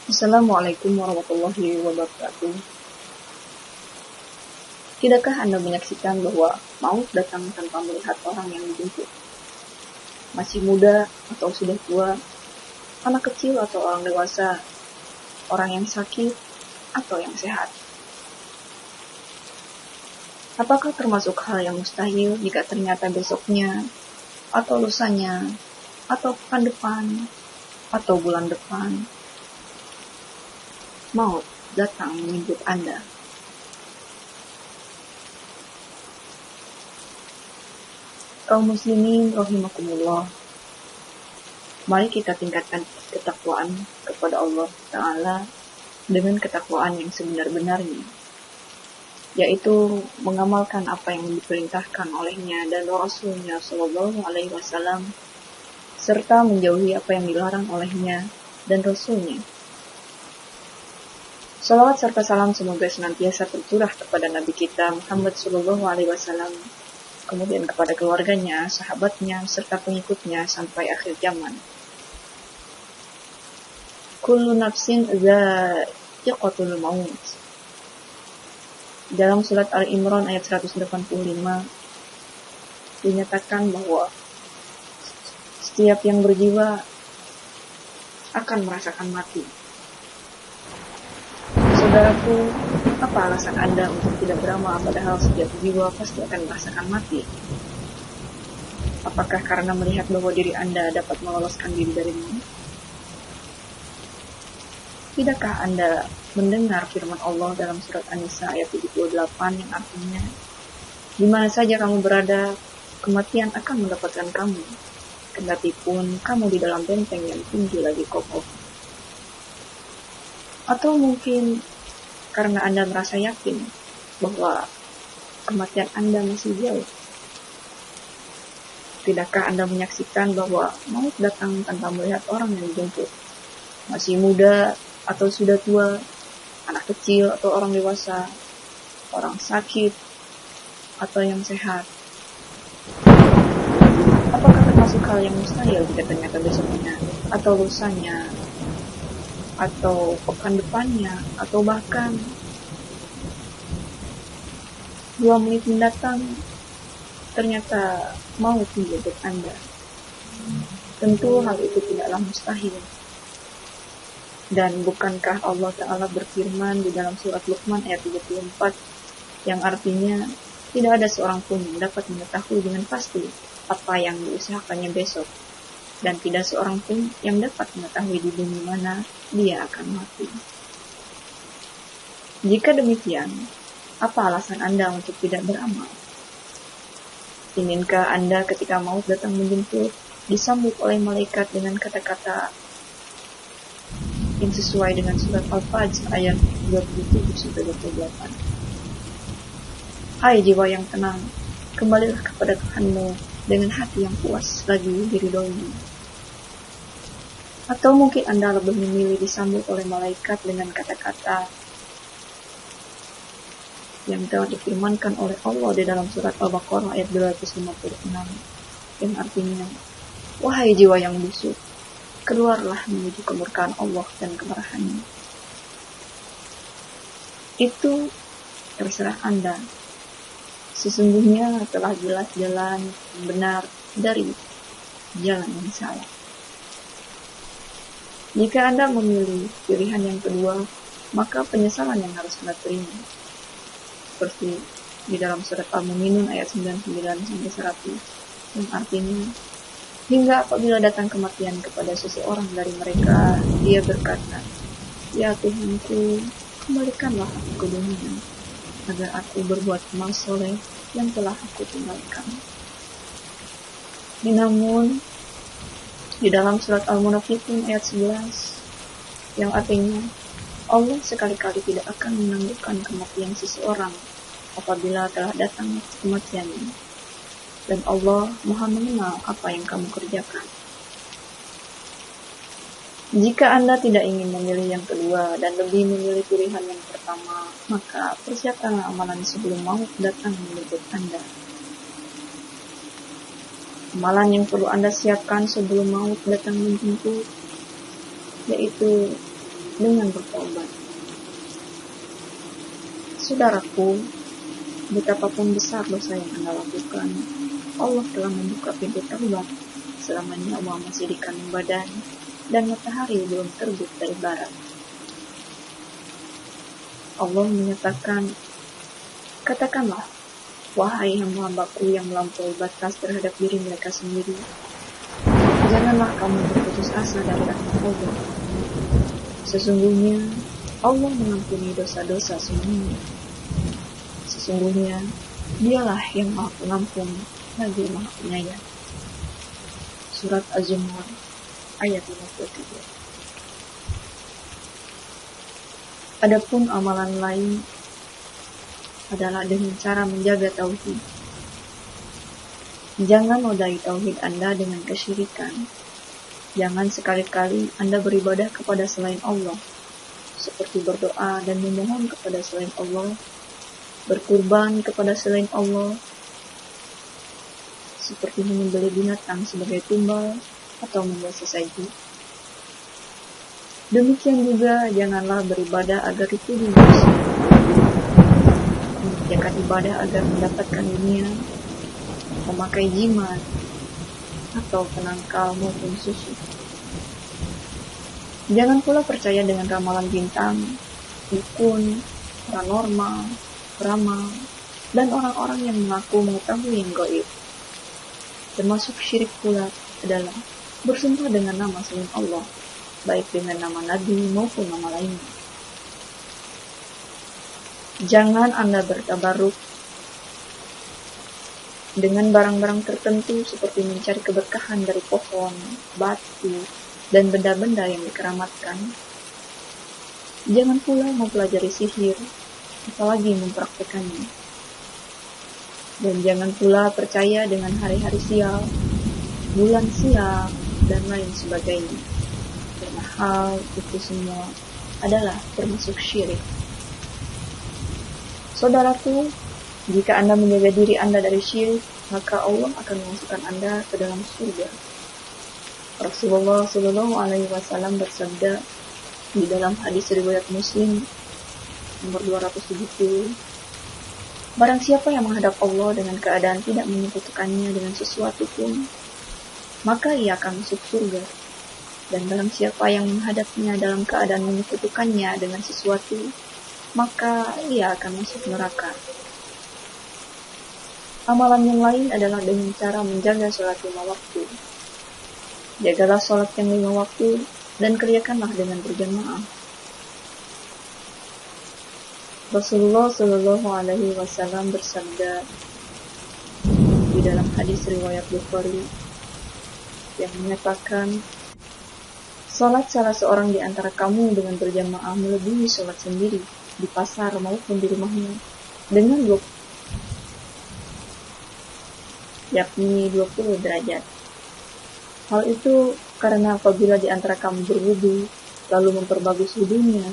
Assalamualaikum warahmatullahi wabarakatuh. Tidakkah Anda menyaksikan bahwa maut datang tanpa melihat orang yang dijemput? Masih muda atau sudah tua, anak kecil atau orang dewasa, orang yang sakit atau yang sehat? Apakah termasuk hal yang mustahil jika ternyata besoknya, atau lusanya, atau pekan depan, atau bulan depan, maut datang menjemput Anda? Kaum muslimin rahimakumullah, mari kita tingkatkan ketakwaan kepada Allah Ta'ala dengan ketakwaan yang sebenar-benarnya, yaitu mengamalkan apa yang diperintahkan olehnya dan Rasulnya Shallallahu Alaihi Wasallam, serta menjauhi apa yang dilarang olehnya dan Rasulnya. Salawat serta salam semoga senantiasa tercurah kepada Nabi kita Muhammad Shallallahu Alaihi Wasallam, kemudian kepada keluarganya, sahabatnya, serta pengikutnya sampai akhir zaman. Kullu nafsin dha'iqatul maut. Dalam surat Al-Imran ayat 185 dinyatakan bahwa setiap yang berjiwa akan merasakan mati. Saudaraku, apa alasan Anda untuk tidak beramal padahal setiap jiwa pasti akan merasakan mati? Apakah karena melihat bahwa diri Anda dapat meloloskan diri dari maut? Tidakkah Anda mendengar firman Allah dalam surat An-Nisa ayat 78 yang artinya, di mana saja kamu berada, kematian akan mendapatkan kamu, kendati pun kamu di dalam benteng yang tinggi lagi kokoh. Atau mungkin karena Anda merasa yakin bahwa kematian Anda masih jauh. Tidakkah Anda menyaksikan bahwa maut datang tanpa melihat orang yang dijemput? Masih muda atau sudah tua, anak kecil atau orang dewasa, orang sakit atau yang sehat? Apakah termasuk hal yang mustahil jika ternyata besoknya, atau lusanya, atau pekan depannya, atau bahkan 2 menit mendatang ternyata maut menjemput Anda? Tentu hal itu tidaklah mustahil. Dan bukankah Allah Ta'ala berfirman di dalam surat Luqman ayat 34 yang artinya tidak ada seorang pun yang dapat mengetahui dengan pasti apa yang diusahakannya besok, dan tidak seorang pun yang dapat mengetahui di bumi mana dia akan mati. Jika demikian, apa alasan Anda untuk tidak beramal? Inginkah Anda ketika maut datang menjemput disambut oleh malaikat dengan kata-kata yang sesuai dengan surat Al-Fajr ayat 27-28. Hai jiwa yang tenang, kembalilah kepada Tuhanmu dengan hati yang puas lagi diridhoinya. Atau mungkin Anda lebih memilih disambut oleh malaikat dengan kata-kata yang telah difirmankan oleh Allah di dalam surat Al-Baqarah ayat 256 yang artinya, wahai jiwa yang busuk, keluarlah menuju kemurkaan Allah dan kemarahannya. Itu terserah Anda. Sesungguhnya telah jelas jalan yang benar dari jalan yang salah. Jika Anda memilih pilihan yang kedua, maka penyesalan yang harus Anda terima. Seperti di dalam surat Al-Mu'minun ayat 99-100 yang artinya, hingga apabila datang kematian kepada seseorang dari mereka, dia berkata, ya Tuhanku, kembalikanlah aku ke dunia, agar aku berbuat amal soleh yang telah aku tinggalkan. Namun, di dalam surat Al-Munafiqun ayat 11, yang artinya, Allah sekali-kali tidak akan menangguhkan kematian seseorang apabila telah datang kematiannya. Dan Allah Maha mengenal apa yang kamu kerjakan. Jika Anda tidak ingin memilih yang kedua dan lebih memilih pilihan yang pertama, maka persiapkanlah amalan sebelum maut datang menjemput Anda. Amalan yang perlu Anda siapkan sebelum maut datang menjemput, yaitu dengan bertobat. Saudaraku, betapapun besar dosa yang Anda lakukan, Allah telah membuka pintu taubat selama nyawa masih di kandung badan dan matahari belum terbit dari barat. Allah menyatakan, katakanlah, wahai hamba-hambaku yang melampaui batas terhadap diri mereka sendiri, janganlah kamu berputus asa dari rahmat Allah. Sesungguhnya Allah mengampuni dosa-dosa semuanya. Sesungguhnya Dialah yang Maha Pengampun lagi Maha Penyayang. Surat Az-Zumar ayat 53. Adapun amalan lain adalah dengan cara menjaga tauhid. Jangan nodai tauhid Anda dengan kesyirikan. Jangan sekali-kali Anda beribadah kepada selain Allah, seperti berdoa dan memohon kepada selain Allah, berkurban kepada selain Allah, seperti menyembelih binatang sebagai tumbal atau membuat sesaji. Demikian juga janganlah beribadah agar dituduh dosa, mengerjakan ibadah agar mendapatkan dunia, memakai jimat, atau penangkal maupun susu. Jangan pula percaya dengan ramalan bintang, dukun, paranormal, ramal, dan orang-orang yang mengaku mengetahui yang gaib. Termasuk syirik pula adalah bersumpah dengan nama selain Allah, baik dengan nama Nabi maupun nama lainnya. Jangan Anda bertabaruk dengan barang-barang tertentu seperti mencari keberkahan dari pohon, batu, dan benda-benda yang dikeramatkan. Jangan pula mempelajari sihir, apalagi mempraktekannya. Dan jangan pula percaya dengan hari-hari sial, bulan sial, dan lain sebagainya. Karena hal itu semua adalah termasuk syirik. Saudaraku, jika Anda menjaga diri Anda dari syirik, maka Allah akan memasukkan Anda ke dalam surga. Rasulullah SAW bersabda di dalam hadis riwayat Muslim nomor 270, barang siapa yang menghadap Allah dengan keadaan tidak menyekutukannya dengan sesuatu pun, maka ia akan masuk surga. Dan barang siapa yang menghadapnya dalam keadaan menyekutukannya dengan sesuatu, maka ia akan masuk neraka. Amalan yang lain adalah dengan cara menjaga sholat 5 waktu. Jagalah sholat yang 5 waktu dan kerjakanlah dengan berjamaah. Rasulullah SAW bersabda di dalam hadis riwayat Bukhari yang menyatakan, salat salah seorang di antara kamu dengan berjamaah melebihi salat sendiri di pasar maupun di rumahnya dengan 20 derajat. Hal itu karena apabila di antara kamu berwudu lalu memperbagus wudunya,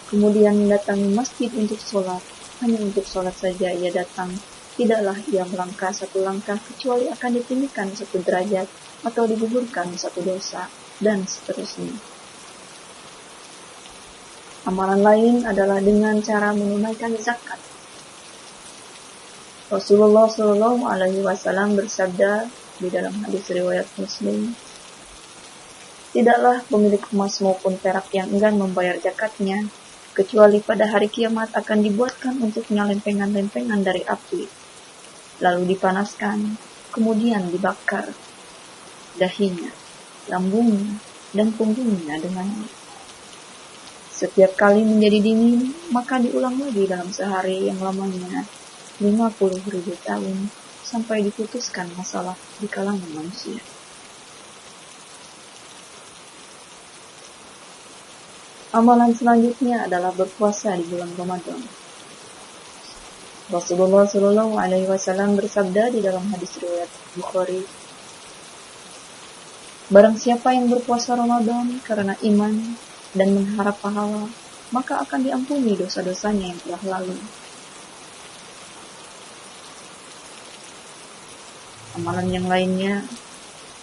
kemudian mendatangi masjid untuk sholat, hanya untuk sholat saja ia datang, tidaklah ia melangkah satu langkah kecuali akan ditinggikan 1 derajat atau digugurkan 1 dosa, dan seterusnya. Amalan lain adalah dengan cara menunaikan zakat. Rasulullah SAW bersabda di dalam hadis riwayat Muslim, tidaklah pemilik emas maupun perak yang enggan membayar zakatnya, kecuali pada hari kiamat akan dibuatkan untuknya lempengan-lempengan dari api, lalu dipanaskan, kemudian dibakar dahinya, lambungnya, dan punggungnya dengannya. Setiap kali menjadi dingin, maka diulang lagi dalam sehari yang lamanya 50.000 tahun, sampai diputuskan masalah di kalangan manusia. Amalan selanjutnya adalah berpuasa di bulan Ramadan. Rasulullah SAW bersabda di dalam hadis riwayat Bukhari, barang siapa yang berpuasa Ramadan karena iman dan mengharap pahala, maka akan diampuni dosa-dosanya yang telah lalu. Amalan yang lainnya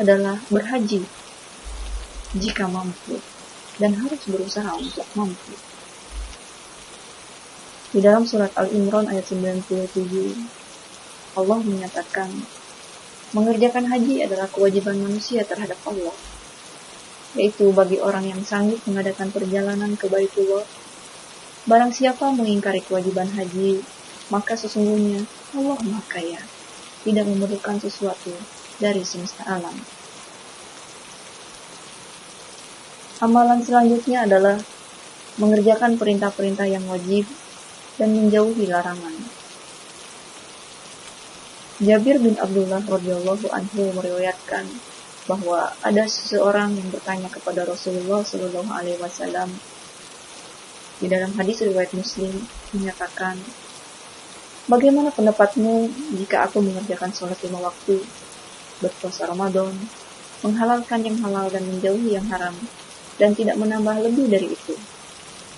adalah berhaji jika mampu. dan harus berusaha untuk mampu. Di dalam surat Al-Imran ayat 97, Allah menyatakan, mengerjakan haji adalah kewajiban manusia terhadap Allah, yaitu bagi orang yang sanggup mengadakan perjalanan ke Baitullah. Barang siapa mengingkari kewajiban haji, maka sesungguhnya Allah Maha Kaya, tidak memerlukan sesuatu dari semesta alam. Amalan selanjutnya adalah mengerjakan perintah-perintah yang wajib dan menjauhi larangan. Jabir bin Abdullah radhiyallahu anhu meriwayatkan bahwa ada seseorang yang bertanya kepada Rasulullah Shallallahu Alaihi Wasallam. Di dalam hadis riwayat Muslim menyatakan, bagaimana pendapatmu jika aku mengerjakan sholat 5 waktu, berpuasa Ramadan, menghalalkan yang halal dan menjauhi yang haram, dan tidak menambah lebih dari itu,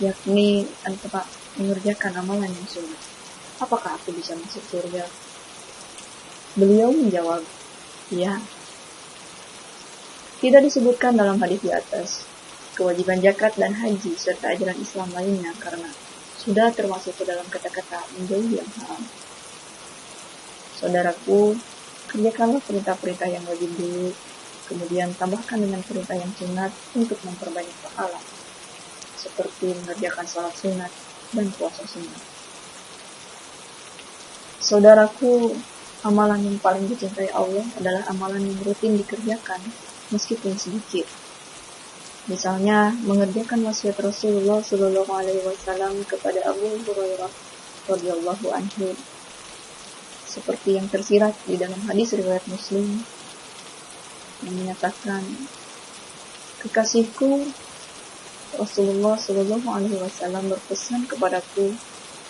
yakni tanpa mengerjakan amalan yang sunnah? Apakah aku bisa masuk surga? Beliau menjawab, ya. Tidak disebutkan dalam hadis di atas kewajiban zakat dan haji serta ajaran Islam lainnya karena sudah termasuk ke dalam kata-kata menjauhi yang haram. Saudaraku, kerjakanlah perintah-perintah yang wajib dulu, kemudian tambahkan dengan perintah yang sunat untuk memperbanyak pahala, seperti mengerjakan salat sunat dan puasa sunat. Saudaraku, amalan yang paling dicintai Allah adalah amalan yang rutin dikerjakan, meskipun sedikit. Misalnya, mengerjakan wasiat Rasulullah Shallallahu Alaihi Wasallam kepada Abu Hurairah radhiyallahu anhu, seperti yang tersirat di dalam hadis riwayat Muslim yang menyatakan, kekasihku Rasulullah Shallallahu Alaihi Wasallam berpesan kepadaku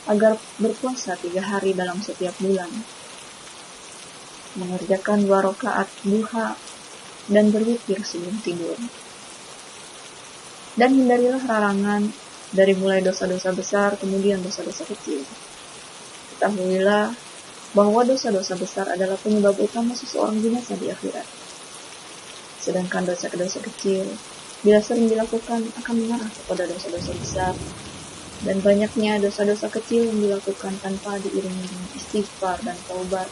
agar berpuasa 3 hari dalam setiap bulan, mengerjakan 2 rakaat duha dan berwitir sebelum tidur. Dan hindarilah larangan dari mulai dosa-dosa besar kemudian dosa-dosa kecil. Ketahuilah bahwa dosa-dosa besar adalah penyebab utama seseorang binasa di akhirat. Sedangkan dosa-dosa kecil, bila sering dilakukan, akan mengarah kepada dosa-dosa besar. Dan banyaknya dosa-dosa kecil yang dilakukan tanpa diiringi dengan istighfar dan taubat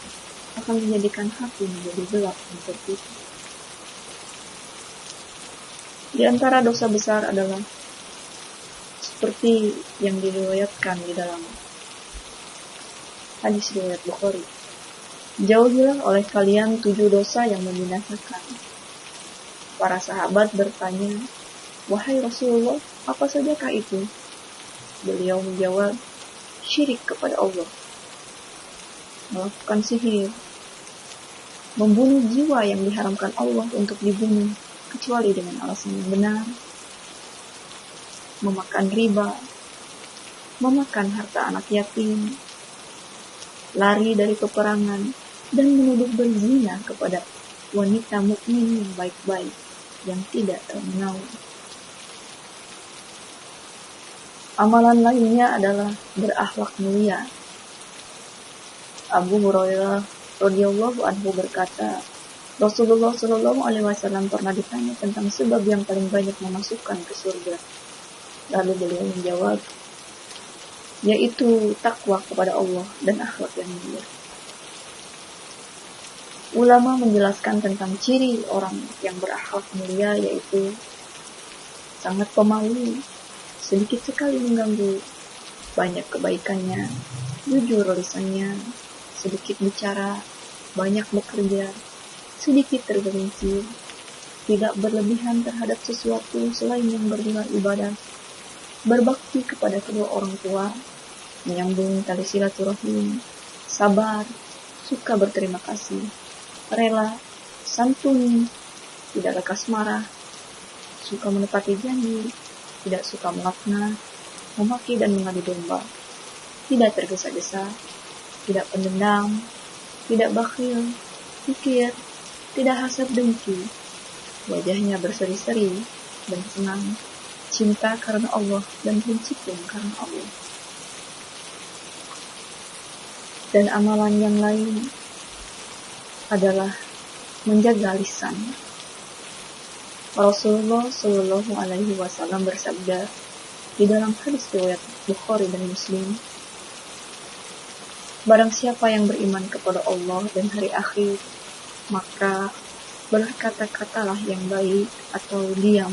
akan menjadikan hati menjadi gelap dan tertutup. Di antara dosa besar adalah seperti yang diriwayatkan di dalam hadis riwayat Bukhari. Jauhilah oleh kalian 7 dosa yang membinasakan. Para sahabat bertanya, wahai Rasulullah, apa sajakah itu? Beliau menjawab, syirik kepada Allah, melakukan sihir, membunuh jiwa yang diharamkan Allah untuk dibunuh kecuali dengan alasan yang benar, memakan riba, memakan harta anak yatim, lari dari peperangan, dan menuduh berzina kepada wanita mukmin yang baik-baik yang tidak termenau. Amalan lainnya adalah berakhlak mulia. Abu Hurairah radhiyallahu anhu berkata, Rasulullah Shallallahu Alaihi Wasallam pernah ditanya tentang sebab yang paling banyak memasukkan ke surga. Lalu beliau menjawab, yaitu takwa kepada Allah dan akhlak yang mulia. Ulama menjelaskan tentang ciri orang yang berakhlak mulia, yaitu sangat pemalu, sedikit sekali mengganggu, banyak kebaikannya, jujur lisannya, sedikit bicara, banyak bekerja, sedikit tergelincir, tidak berlebihan terhadap sesuatu selain yang bernilai ibadah, berbakti kepada kedua orang tua, menyambung tali silaturahim, sabar, suka berterima kasih, rela, santun, tidak lekas marah, suka menepati janji, tidak suka melaknat, memaki dan mengadu domba, tidak tergesa-gesa, tidak pendendam, tidak bakhil, pikir, tidak hasad dengki, wajahnya berseri-seri dan senang, cinta karena Allah dan benci pun karena Allah. Dan amalan yang lain adalah menjaga lisan. Rasulullah Shallallahu Alaihi Wasallam bersabda di dalam hadis riwayat Bukhari dan Muslim, barang siapa yang beriman kepada Allah dan hari akhir, maka berkata-katalah yang baik atau diam